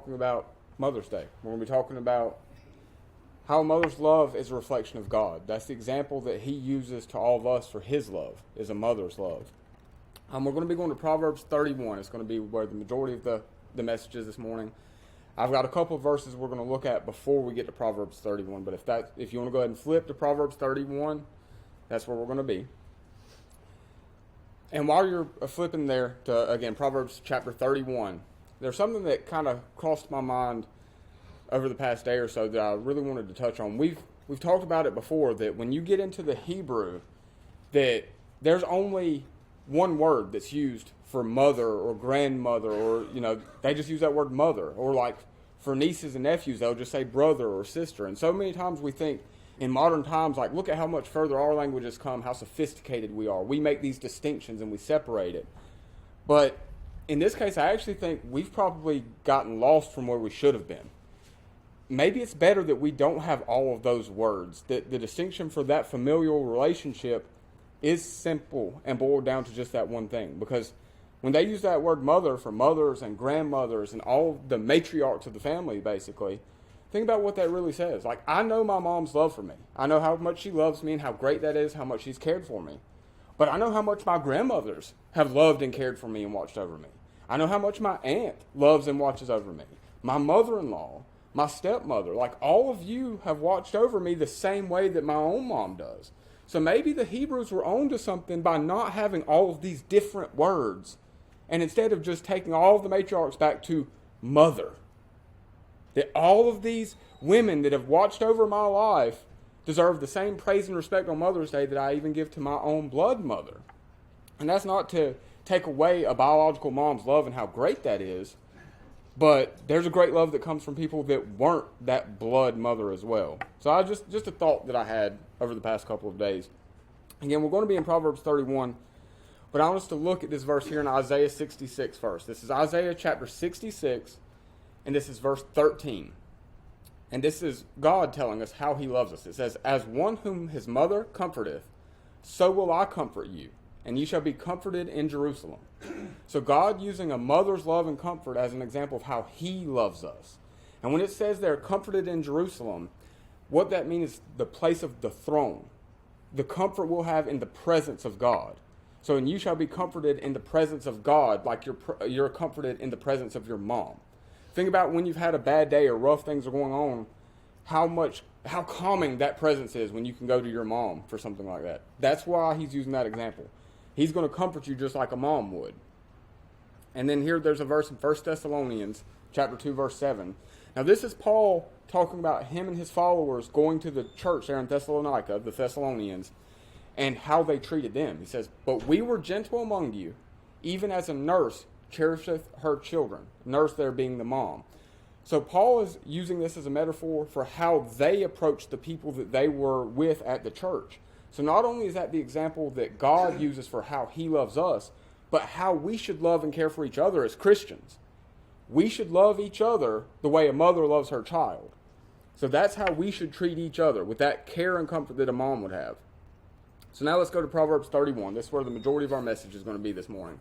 talking about Mother's Day. We're going to be talking about how a mother's love is a reflection of God. That's the example that he uses to all of us for his love, is a mother's love. We're going to be going to Proverbs 31. It's going to be where the majority of the message is this morning. I've got a couple of verses we're going to look at before we get to Proverbs 31. But if you want to go ahead and flip to Proverbs 31, that's where we're going to be. And while you're flipping there to, again, Proverbs chapter 31, there's something that kind of crossed my mind over the past day or so that I really wanted to touch on. We've talked about it before, that when you get into the Hebrew, that there's only one word that's used for mother or grandmother, or, they just use that word mother. Or like for nieces and nephews, they'll just say brother or sister. And so many times we think in modern times, like, look at how much further our language has come, how sophisticated we are. We make these distinctions and we separate it. But in this case, I actually think we've probably gotten lost from where we should have been. Maybe it's better that we don't have all of those words. That the distinction for that familial relationship is simple and boiled down to just that one thing. Because when they use that word mother for mothers and grandmothers and all the matriarchs of the family, basically, think about what that really says. Like, I know my mom's love for me. I know how much she loves me and how great that is, how much she's cared for me. But I know how much my grandmothers have loved and cared for me and watched over me. I know how much my aunt loves and watches over me. My mother-in-law, my stepmother, like, all of you have watched over me the same way that my own mom does. So maybe the Hebrews were on to something by not having all of these different words, and instead of just taking all of the matriarchs back to mother. That all of these women that have watched over my life deserve the same praise and respect on Mother's Day that I even give to my own blood mother. And that's not to take away a biological mom's love and how great that is, but there's a great love that comes from people that weren't that blood mother as well. So I just a thought that I had over the past couple of days. Again, we're going to be in Proverbs 31, but I want us to look at this verse here in Isaiah 66 first. This is Isaiah chapter 66, and this is verse 13. And this is God telling us how he loves us. It says, "As one whom his mother comforteth, so will I comfort you, and ye shall be comforted in Jerusalem." So God using a mother's love and comfort as an example of how he loves us. And when it says they're comforted in Jerusalem, what that means is the place of the throne. The comfort we'll have in the presence of God. So, and you shall be comforted in the presence of God, like you're comforted in the presence of your mom. Think about when you've had a bad day or rough things are going on, how calming that presence is when you can go to your mom for something like that. That's why he's using that example. He's going to comfort you just like a mom would. And then here there's a verse in 1 Thessalonians chapter 2, verse 7. Now this is Paul talking about him and his followers going to the church there in Thessalonica, the Thessalonians, and how they treated them. He says, "But we were gentle among you, even as a nurse cherisheth her children." Nurse there being the mom. So Paul is using this as a metaphor for how they approached the people that they were with at the church. So not only is that the example that God uses for how he loves us, but how we should love and care for each other as Christians. We should love each other the way a mother loves her child. So that's how we should treat each other, with that care and comfort that a mom would have. So now let's go to Proverbs 31. This is where the majority of our message is going to be this morning.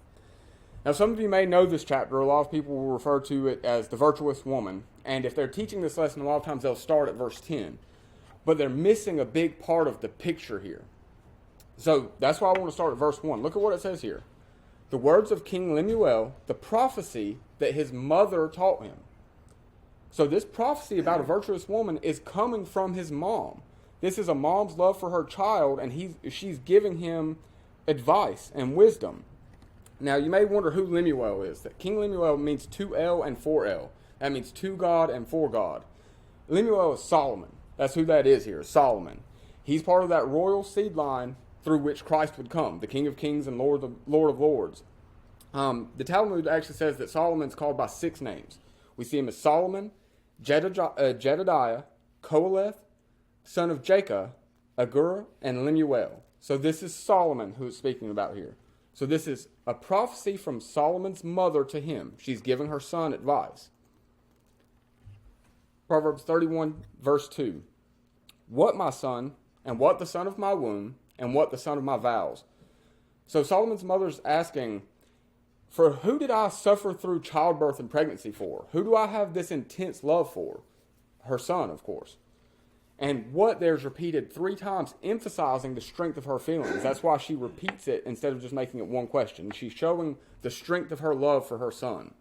Now some of you may know this chapter. A lot of people will refer to it as the virtuous woman. And if they're teaching this lesson, a lot of times they'll start at verse 10. But they're missing a big part of the picture here. So that's why I want to start at verse 1. Look at what it says here. "The words of King Lemuel, the prophecy that his mother taught him." So this prophecy about a virtuous woman is coming from his mom. This is a mom's love for her child, and she's giving him advice and wisdom. Now, you may wonder who Lemuel is. That King Lemuel means 2L and 4L. That means to God and for God. Lemuel is Solomon. That's who that is here, Solomon. He's part of that royal seed line through which Christ would come, the King of Kings and Lord of Lords. The Talmud actually says that Solomon's called by 6 names. We see him as Solomon, Jedediah, Koheleth, son of Jacob, Agur, and Lemuel. So this is Solomon who is speaking about here. So this is a prophecy from Solomon's mother to him. She's giving her son advice. Proverbs 31, verse 2. "What, my son, and what the son of my womb, and what the son of my vows?" So Solomon's mother's asking For who did I suffer through childbirth and pregnancy for? Who do I have this intense love for? Her son, of course. And what there's repeated 3 times, emphasizing the strength of her feelings. That's why she repeats it instead of just making it one question. She's showing the strength of her love for her son.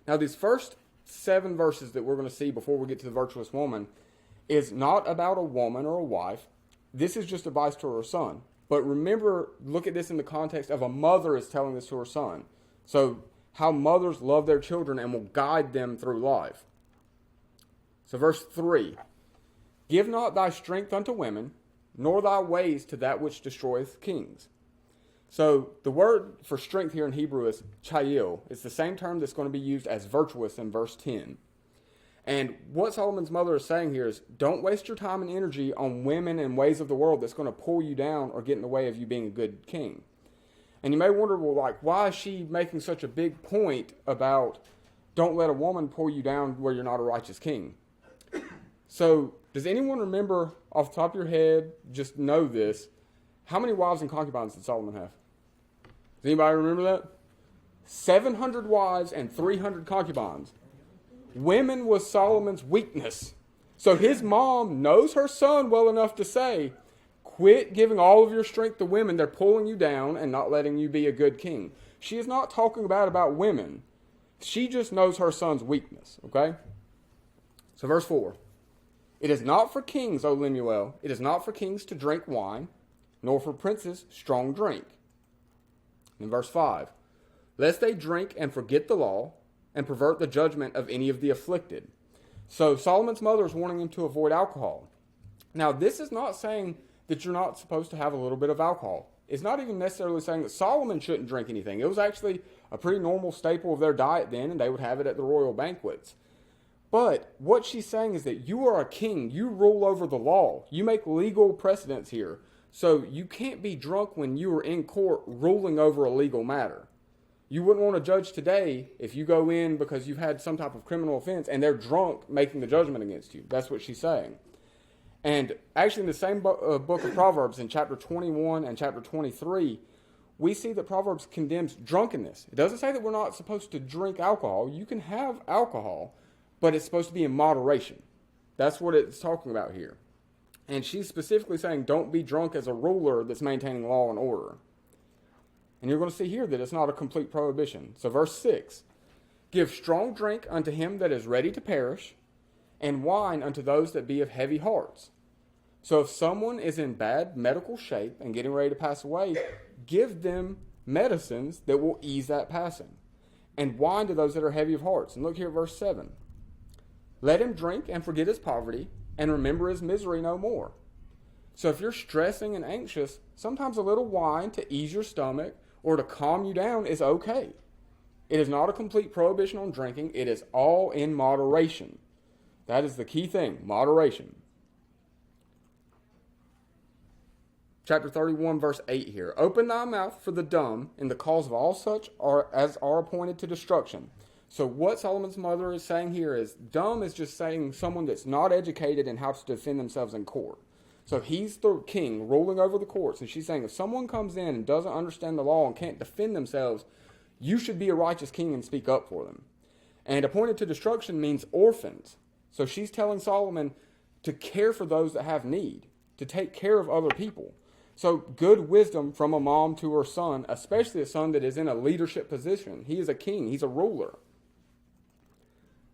Now, these first 7 verses that we're going to see before we get to the virtuous woman is not about a woman or a wife. This is just advice to her son. But remember, look at this in the context of a mother is telling this to her son. So, how mothers love their children and will guide them through life. So, verse 3. Give not thy strength unto women, nor thy ways to that which destroyeth kings. So the word for strength here in Hebrew is chayil. It's the same term that's going to be used as virtuous in verse 10. And what Solomon's mother is saying here is, don't waste your time and energy on women and ways of the world that's going to pull you down or get in the way of you being a good king. And you may wonder, well, like, why is she making such a big point about don't let a woman pull you down where you're not a righteous king? So, does anyone remember off the top of your head, just know this, how many wives and concubines did Solomon have? Does anybody remember that? 700 wives and 300 concubines. Women was Solomon's weakness. So his mom knows her son well enough to say, quit giving all of your strength to women. They're pulling you down and not letting you be a good king. She is not talking about women. She just knows her son's weakness, okay? So verse 4. It is not for kings, O Lemuel, it is not for kings to drink wine, nor for princes strong drink. In verse 5, lest they drink and forget the law, and pervert the judgment of any of the afflicted. So Solomon's mother is warning him to avoid alcohol. Now, this is not saying that you're not supposed to have a little bit of alcohol. It's not even necessarily saying that Solomon shouldn't drink anything. It was actually a pretty normal staple of their diet then, and they would have it at the royal banquets. But what she's saying is that you are a king. You rule over the law. You make legal precedents here. So you can't be drunk when you are in court ruling over a legal matter. You wouldn't want to judge today if you go in because you've had some type of criminal offense and they're drunk making the judgment against you. That's what she's saying. And actually in the same book of Proverbs, in chapter 21 and chapter 23, we see that Proverbs condemns drunkenness. It doesn't say that we're not supposed to drink alcohol. You can have alcohol, but it's supposed to be in moderation. That's what it's talking about here. And she's specifically saying don't be drunk as a ruler that's maintaining law and order. And you're going to see here that it's not a complete prohibition. So verse 6, give strong drink unto him that is ready to perish, and wine unto those that be of heavy hearts. So if someone is in bad medical shape and getting ready to pass away, give them medicines that will ease that passing. And wine to those that are heavy of hearts. And look here at verse 7. Let him drink and forget his poverty, and remember his misery no more. So if you're stressing and anxious, sometimes a little wine to ease your stomach or to calm you down is okay. It is not a complete prohibition on drinking. It is all in moderation. That is the key thing, moderation. Chapter 31, verse 8 here. Open thy mouth for the dumb in the cause of all such as are appointed to destruction. So what Solomon's mother is saying here is dumb is just saying someone that's not educated in how to defend themselves in court. So he's the king ruling over the courts. And she's saying if someone comes in and doesn't understand the law and can't defend themselves, you should be a righteous king and speak up for them. And appointed to destruction means orphans. So she's telling Solomon to care for those that have need, to take care of other people. So good wisdom from a mom to her son, especially a son that is in a leadership position. He is a king. He's a ruler.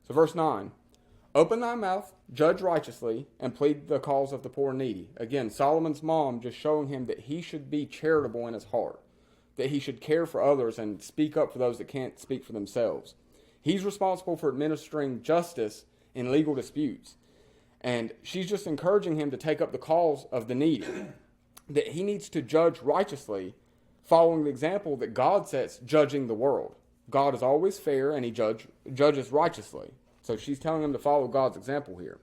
So verse 9, open thy mouth, judge righteously, and plead the cause of the poor and needy. Again, Solomon's mom just showing him that he should be charitable in his heart, that he should care for others and speak up for those that can't speak for themselves. He's responsible for administering justice in legal disputes. And she's just encouraging him to take up the cause of the needy, that he needs to judge righteously, following the example that God sets judging the world. God is always fair, and he judges righteously. So she's telling him to follow God's example here.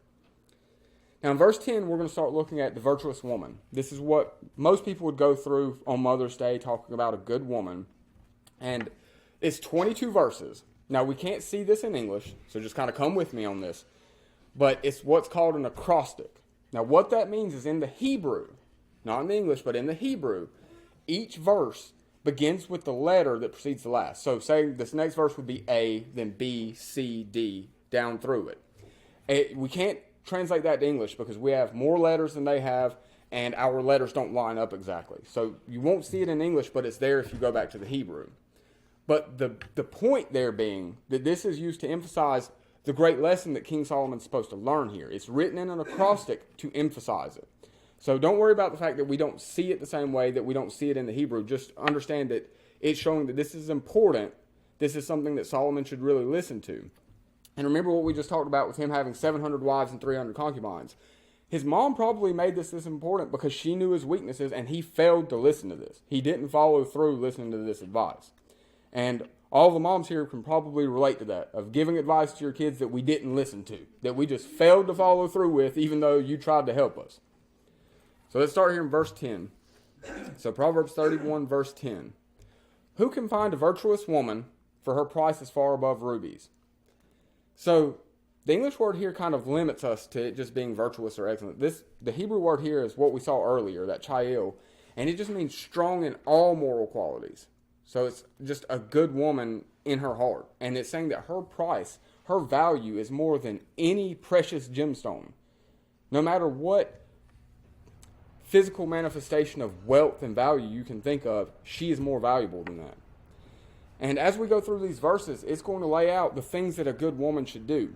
Now in verse 10, we're going to start looking at the virtuous woman. This is what most people would go through on Mother's Day, talking about a good woman. And it's 22 verses. Now we can't see this in English, so just kind of come with me on this. But it's what's called an acrostic. Now what that means is in the Hebrew, not in the English, but in the Hebrew, each verse begins with the letter that precedes the last. So say this next verse would be A, then B, C, D, down through it. We can't translate that to English because we have more letters than they have, and our letters don't line up exactly. So you won't see it in English, but it's there if you go back to the Hebrew. But the point there being that this is used to emphasize the great lesson that King Solomon's supposed to learn here. It's written in an acrostic to emphasize it. So don't worry about the fact that we don't see it the same way, that we don't see it in the Hebrew. Just understand that it's showing that this is important. This is something that Solomon should really listen to. And remember what we just talked about with him having 700 wives and 300 concubines. His mom probably made this important because she knew his weaknesses and he failed to listen to this. He didn't follow through listening to this advice. And all the moms here can probably relate to that, of giving advice to your kids that we didn't listen to, that we just failed to follow through with even though you tried to help us. So let's start here in verse 10. So Proverbs 31, verse 10. Who can find a virtuous woman, for her price is far above rubies? So the English word here kind of limits us to it just being virtuous or excellent. The Hebrew word here is what we saw earlier, that chayil, and it just means strong in all moral qualities. So it's just a good woman in her heart. And it's saying that her price, her value is more than any precious gemstone. No matter what physical manifestation of wealth and value you can think of, she is more valuable than that. And as we go through these verses, it's going to lay out the things that a good woman should do.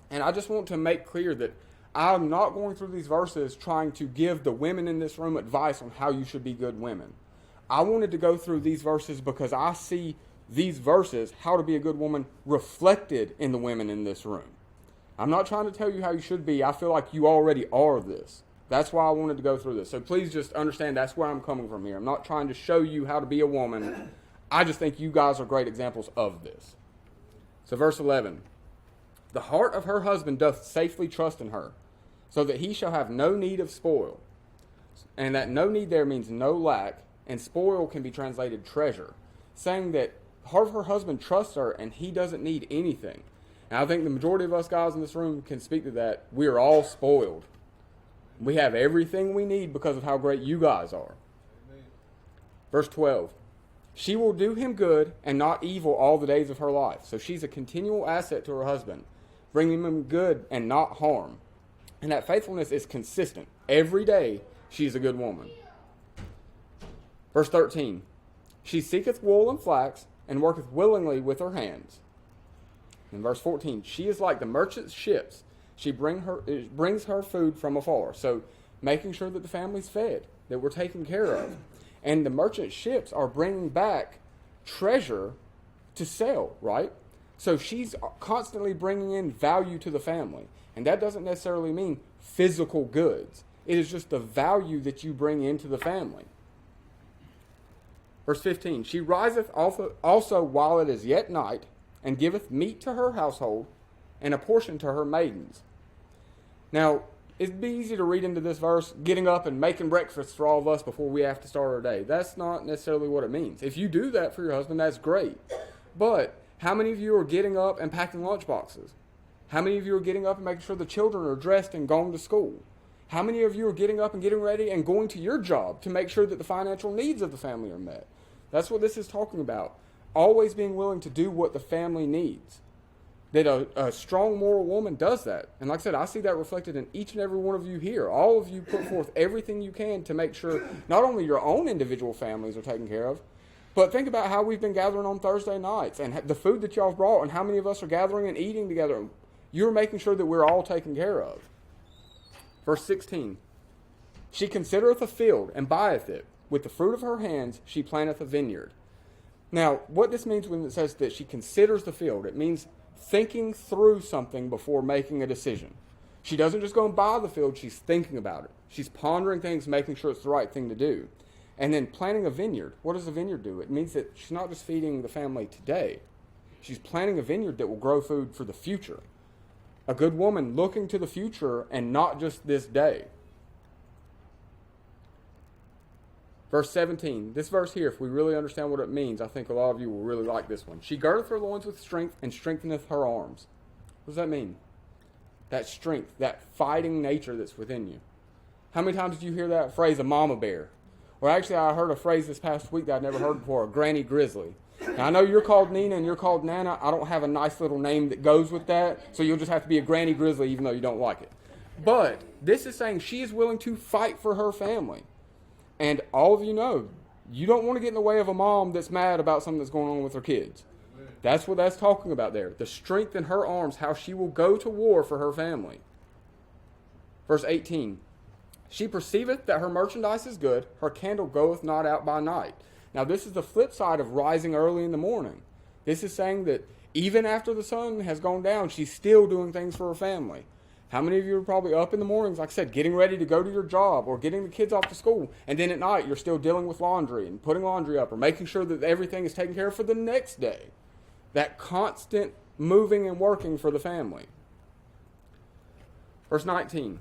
And I just want to make clear that I'm not going through these verses trying to give the women in this room advice on how you should be good women. I wanted to go through these verses because I see these verses, how to be a good woman, reflected in the women in this room. I'm not trying to tell you how you should be. I feel like you already are this. That's why I wanted to go through this. So please just understand that's where I'm coming from here. I'm not trying to show you how to be a woman. I just think you guys are great examples of this. So verse 11. The heart of her husband doth safely trust in her, so that he shall have no need of spoil. And that no need there means no lack, and spoil can be translated treasure, saying that the heart of her husband trusts her and he doesn't need anything. And I think the majority of us guys in this room can speak to that. We are all spoiled. We have everything we need because of how great you guys are. Amen. Verse 12. She will do him good and not evil all the days of her life. So she's a continual asset to her husband, bringing him good and not harm. And that faithfulness is consistent. Every day she's a good woman. Verse 13. She seeketh wool and flax and worketh willingly with her hands. In verse 14. She is like the merchant's ships. She brings her food from afar. So making sure that the family's fed, that we're taken care of. And the merchant ships are bringing back treasure to sell, right? So she's constantly bringing in value to the family. And that doesn't necessarily mean physical goods. It is just the value that you bring into the family. Verse 15. She riseth also while it is yet night, and giveth meat to her household, and a portion to her maidens. Now, it'd be easy to read into this verse, getting up and making breakfast for all of us before we have to start our day. That's not necessarily what it means. If you do that for your husband, that's great. But how many of you are getting up and packing lunch boxes? How many of you are getting up and making sure the children are dressed and going to school? How many of you are getting up and getting ready and going to your job to make sure that the financial needs of the family are met? That's what this is talking about. Always being willing to do what the family needs. That a strong moral woman does that. And like I said, I see that reflected in each and every one of you here. All of you put forth everything you can to make sure not only your own individual families are taken care of, but think about how we've been gathering on Thursday nights and the food that y'all have brought and how many of us are gathering and eating together. You're making sure that we're all taken care of. Verse 16. She considereth a field and buyeth it. With the fruit of her hands she planteth a vineyard. Now, what this means when it says that she considers the field, it means thinking through something before making a decision. She doesn't just go and buy the field, she's thinking about it. She's pondering things, making sure it's the right thing to do. And then planting a vineyard. What does a vineyard do? It means that she's not just feeding the family today. She's planting a vineyard that will grow food for the future. A good woman looking to the future and not just this day. Verse 17, this verse here, if we really understand what it means, I think a lot of you will really like this one. She girdeth her loins with strength and strengtheneth her arms. What does that mean? That strength, that fighting nature that's within you. How many times did you hear that phrase, a mama bear? Or actually, I heard a phrase this past week that I'd never heard before, a granny grizzly. Now, I know you're called Nina and you're called Nana. I don't have a nice little name that goes with that, so you'll just have to be a granny grizzly even though you don't like it. But this is saying she is willing to fight for her family. And all of you know, you don't want to get in the way of a mom that's mad about something that's going on with her kids. That's what that's talking about there. The strength in her arms, how she will go to war for her family. Verse 18. She perceiveth that her merchandise is good, her candle goeth not out by night. Now this is the flip side of rising early in the morning. This is saying that even after the sun has gone down, she's still doing things for her family. How many of you are probably up in the mornings, like I said, getting ready to go to your job or getting the kids off to school, and then at night you're still dealing with laundry and putting laundry up or making sure that everything is taken care of for the next day. That constant moving and working for the family. Verse 19.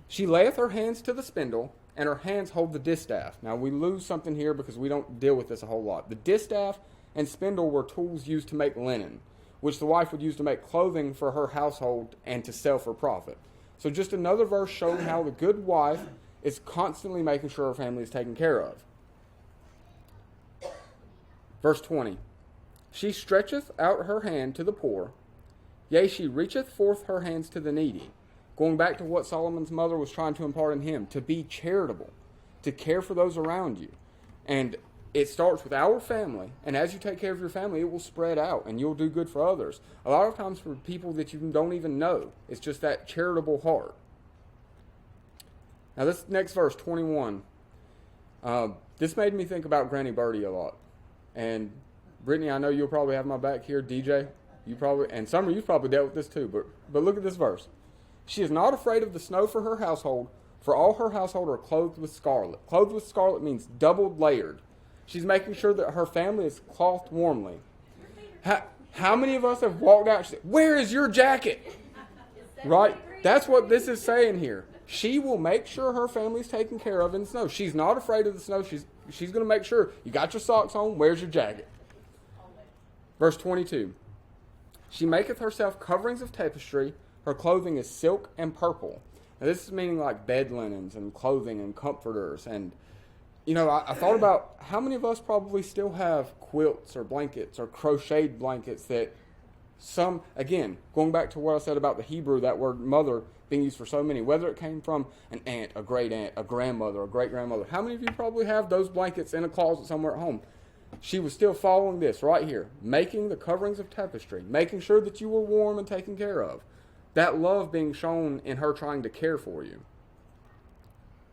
She layeth her hands to the spindle, and her hands hold the distaff. Now, we lose something here because we don't deal with this a whole lot. The distaff and spindle were tools used to make linen, which the wife would use to make clothing for her household and to sell for profit. So just another verse showing how the good wife is constantly making sure her family is taken care of. Verse 20. She stretcheth out her hand to the poor, yea, she reacheth forth her hands to the needy. Going back to what Solomon's mother was trying to impart in him, to be charitable, to care for those around you. And it starts with our family, and as you take care of your family, it will spread out, and you'll do good for others. A lot of times for people that you don't even know, it's just that charitable heart. Now this next verse, 21, this made me think about Granny Birdie a lot. And Brittany, I know you'll probably have my back here. DJ, you probably, and Summer, you've probably dealt with this too, but look at this verse. She is not afraid of the snow for her household, for all her household are clothed with scarlet. Clothed with scarlet means doubled layered. She's making sure that her family is clothed warmly. How many of us have walked out and said, "Where is your jacket?" Right? That's what this is saying here. She will make sure her family's taken care of in the snow. She's not afraid of the snow. She's going to make sure you got your socks on. Where's your jacket? Verse 22. She maketh herself coverings of tapestry. Her clothing is silk and purple. Now this is meaning like bed linens and clothing and comforters. And, you know, I thought about how many of us probably still have quilts or blankets or crocheted blankets that some, again, going back to what I said about the Hebrew, that word mother being used for so many, whether it came from an aunt, a great aunt, a grandmother, a great grandmother. How many of you probably have those blankets in a closet somewhere at home? She was still following this right here, making the coverings of tapestry, making sure that you were warm and taken care of. That love being shown in her trying to care for you.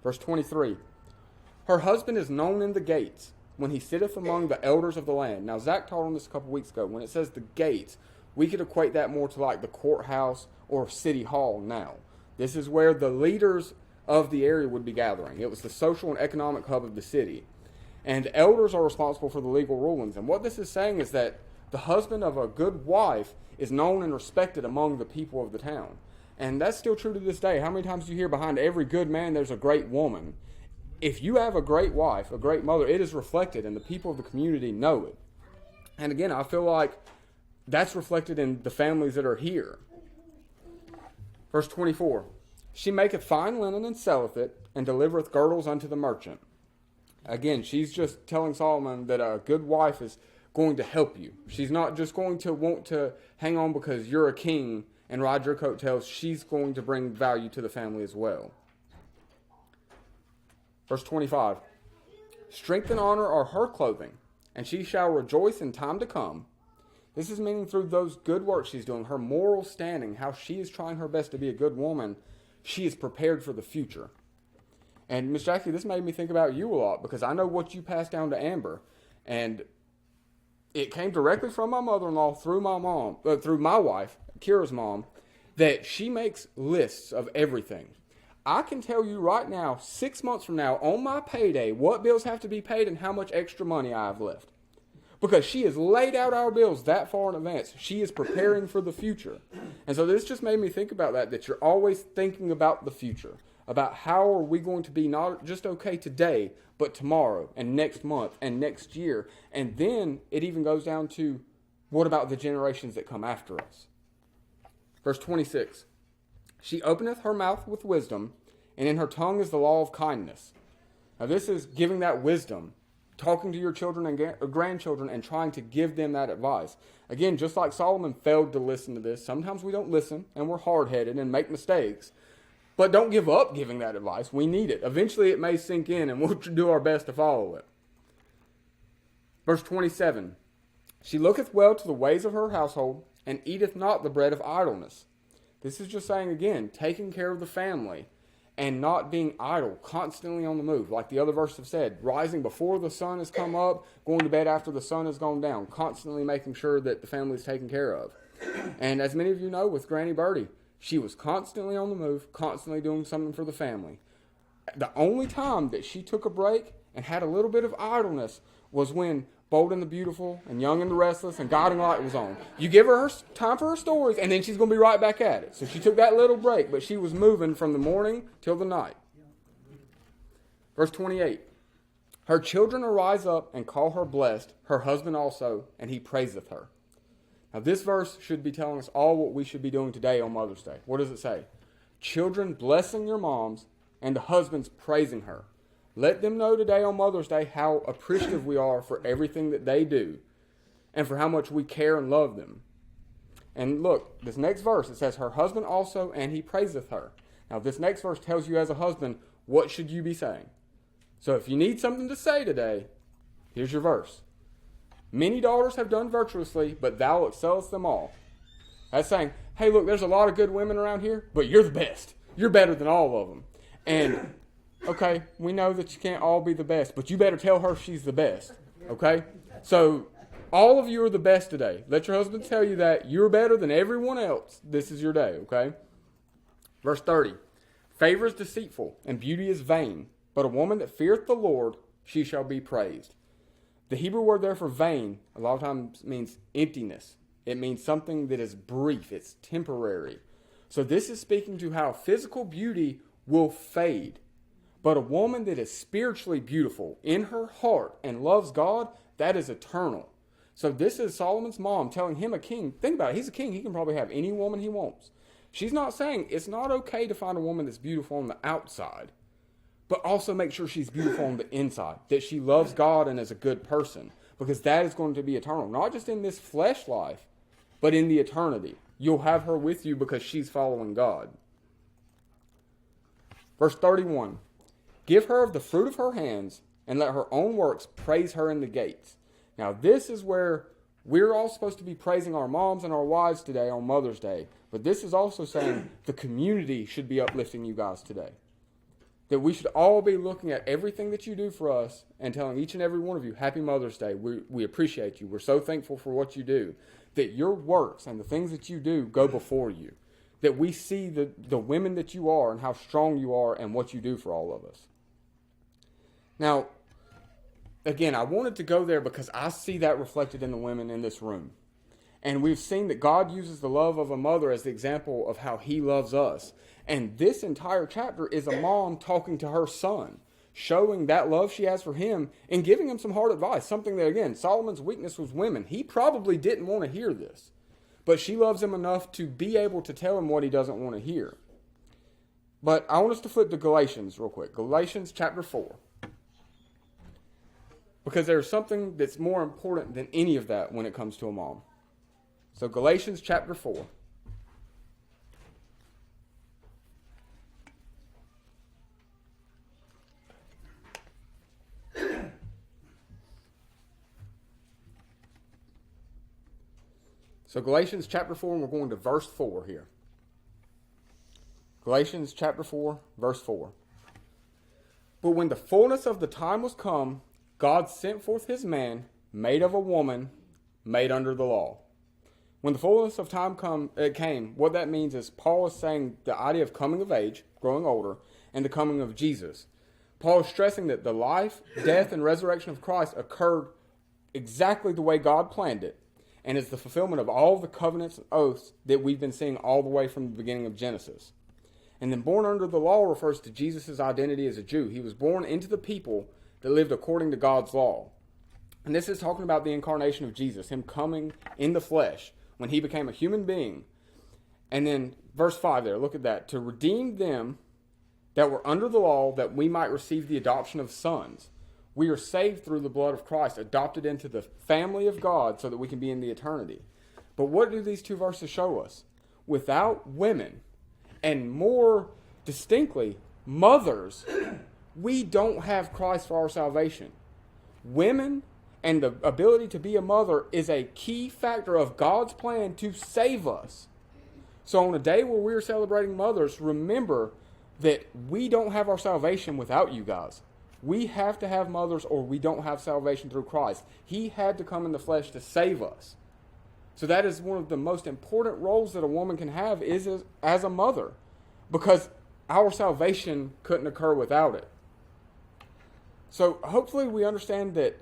Verse 23. Her husband is known in the gates when he sitteth among the elders of the land. Now, Zach taught on this a couple weeks ago. When it says the gates, we could equate that more to like the courthouse or city hall now. This is where the leaders of the area would be gathering. It was the social and economic hub of the city. And elders are responsible for the legal rulings. And what this is saying is that the husband of a good wife is known and respected among the people of the town. And that's still true to this day. How many times do you hear behind every good man there's a great woman? If you have a great wife, a great mother, it is reflected and the people of the community know it. And again, I feel like that's reflected in the families that are here. Verse 24. She maketh fine linen and selleth it, and delivereth girdles unto the merchant. Again, she's just telling Solomon that a good wife is going to help you. She's not just going to want to hang on because you're a king and ride your coattails. She's going to bring value to the family as well. Verse 25. Strength and honor are her clothing, and she shall rejoice in time to come. This is meaning through those good works she's doing, her moral standing, how she is trying her best to be a good woman, she is prepared for the future. And Miss Jackie, this made me think about you a lot because I know what you passed down to Amber. And it came directly from my mother-in-law through my mom, through my wife, Kira's mom, that she makes lists of everything. I can tell you right now, 6 months from now, on my payday, what bills have to be paid and how much extra money I have left. Because she has laid out our bills that far in advance. She is preparing for the future. And so this just made me think about that you're always thinking about the future. About how are we going to be not just okay today, but tomorrow and next month and next year. And then it even goes down to what about the generations that come after us? Verse 26. She openeth her mouth with wisdom, and in her tongue is the law of kindness. Now this is giving that wisdom, talking to your children and grandchildren and trying to give them that advice. Again, just like Solomon failed to listen to this, sometimes we don't listen and we're hard-headed and make mistakes. But don't give up giving that advice. We need it. Eventually it may sink in and we'll do our best to follow it. Verse 27, she looketh well to the ways of her household and eateth not the bread of idleness. This is just saying, again, taking care of the family and not being idle, constantly on the move. Like the other verse have said, rising before the sun has come up, going to bed after the sun has gone down, constantly making sure that the family is taken care of. And as many of you know, with Granny Birdie, she was constantly on the move, constantly doing something for the family. The only time that she took a break and had a little bit of idleness was when Bold and the Beautiful and Young and the Restless and Guiding Light was on. You give her time for her stories, and then she's going to be right back at it. So she took that little break, but she was moving from the morning till the night. Verse 28, her children arise up and call her blessed, her husband also, and he praiseth her. Now this verse should be telling us all what we should be doing today on Mother's Day. What does it say? Children blessing your moms and the husbands praising her. Let them know today on Mother's Day how appreciative we are for everything that they do and for how much we care and love them. And look, this next verse, it says, her husband also, and he praiseth her. Now this next verse tells you as a husband, what should you be saying? So if you need something to say today, here's your verse. Many daughters have done virtuously, but thou excellest them all. That's saying, hey, look, there's a lot of good women around here, but you're the best. You're better than all of them. And, okay, we know that you can't all be the best, but you better tell her she's the best, okay? So all of you are the best today. Let your husband tell you that you're better than everyone else. This is your day, okay? Verse 30, favor is deceitful, and beauty is vain, but a woman that feareth the Lord, she shall be praised. The Hebrew word there for vain a lot of times means emptiness. It means something that is brief. It's temporary. So this is speaking to how physical beauty will fade. But a woman that is spiritually beautiful in her heart and loves God, that is eternal. So this is Solomon's mom telling him, a king. Think about it. He's a king. He can probably have any woman he wants. She's not saying it's not okay to find a woman that's beautiful on the outside, but also make sure she's beautiful on the inside, that she loves God and is a good person, because that is going to be eternal. Not just in this flesh life, but in the eternity. You'll have her with you because she's following God. Verse 31, give her of the fruit of her hands, and let her own works praise her in the gates. Now this is where we're all supposed to be praising our moms and our wives today on Mother's Day, but this is also saying the community should be uplifting you guys today. That we should all be looking at everything that you do for us and telling each and every one of you, Happy Mother's Day. We appreciate you. We're so thankful for what you do. That your works and the things that you do go before you. That we see the women that you are and how strong you are and what you do for all of us. Now, again, I wanted to go there because I see that reflected in the women in this room. And we've seen that God uses the love of a mother as the example of how he loves us. And this entire chapter is a mom talking to her son, showing that love she has for him and giving him some hard advice. Something that, again, Solomon's weakness was women. He probably didn't want to hear this. But she loves him enough to be able to tell him what he doesn't want to hear. But I want us to flip to Galatians real quick. Galatians chapter 4. Because there's something that's more important than any of that when it comes to a mom. So Galatians chapter 4. So Galatians chapter 4, and we're going to verse 4 here. Galatians chapter 4, verse 4. But when the fullness of the time was come, God sent forth his man, made of a woman, made under the law. When the fullness of time came, what that means is Paul is saying the idea of coming of age, growing older, and the coming of Jesus. Paul is stressing that the life, death, and resurrection of Christ occurred exactly the way God planned it, and is the fulfillment of all the covenants and oaths that we've been seeing all the way from the beginning of Genesis. And then born under the law refers to Jesus' identity as a Jew. He was born into the people that lived according to God's law. And this is talking about the incarnation of Jesus, him coming in the flesh when he became a human being. And then verse 5 there, look at that. To redeem them that we're under the law that we might receive the adoption of sons. We are saved through the blood of Christ, adopted into the family of God so that we can be in the eternity. But what do these two verses show us? Without women, and more distinctly, mothers, we don't have Christ for our salvation. Women and the ability to be a mother is a key factor of God's plan to save us. So on a day where we're celebrating mothers, remember that we don't have our salvation without you guys. We have to have mothers or we don't have salvation through Christ. He had to come in the flesh to save us. So that is one of the most important roles that a woman can have is as a mother, because our salvation couldn't occur without it. So hopefully we understand that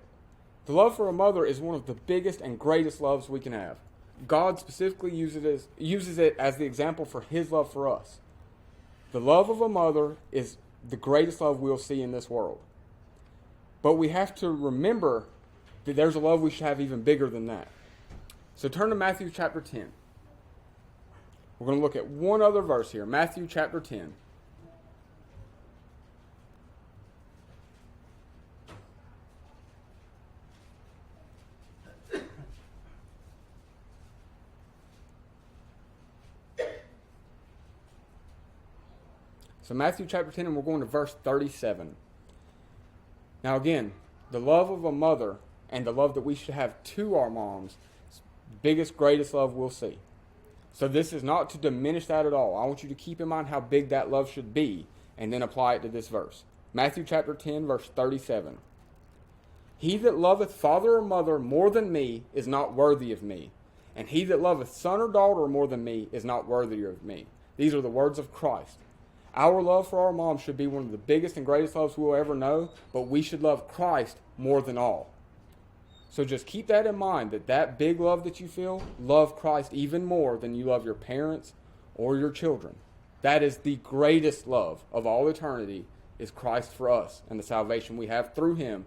the love for a mother is one of the biggest and greatest loves we can have. God specifically uses it as the example for his love for us. The love of a mother is the greatest love we'll see in this world. But we have to remember that there's a love we should have even bigger than that. So turn to Matthew chapter 10. We're going to look at one other verse here. Matthew chapter 10. So Matthew chapter 10, and we're going to verse 37. Now again, the love of a mother and the love that we should have to our moms, biggest, greatest love we'll see. So this is not to diminish that at all. I want you to keep in mind how big that love should be and then apply it to this verse. Matthew chapter 10, verse 37. He that loveth father or mother more than me is not worthy of me, and he that loveth son or daughter more than me is not worthy of me. These are the words of Christ. Our love for our mom should be one of the biggest and greatest loves we'll ever know, but we should love Christ more than all. So just keep that in mind, that big love that you feel, love Christ even more than you love your parents or your children. That is the greatest love of all eternity, is Christ for us and the salvation we have through him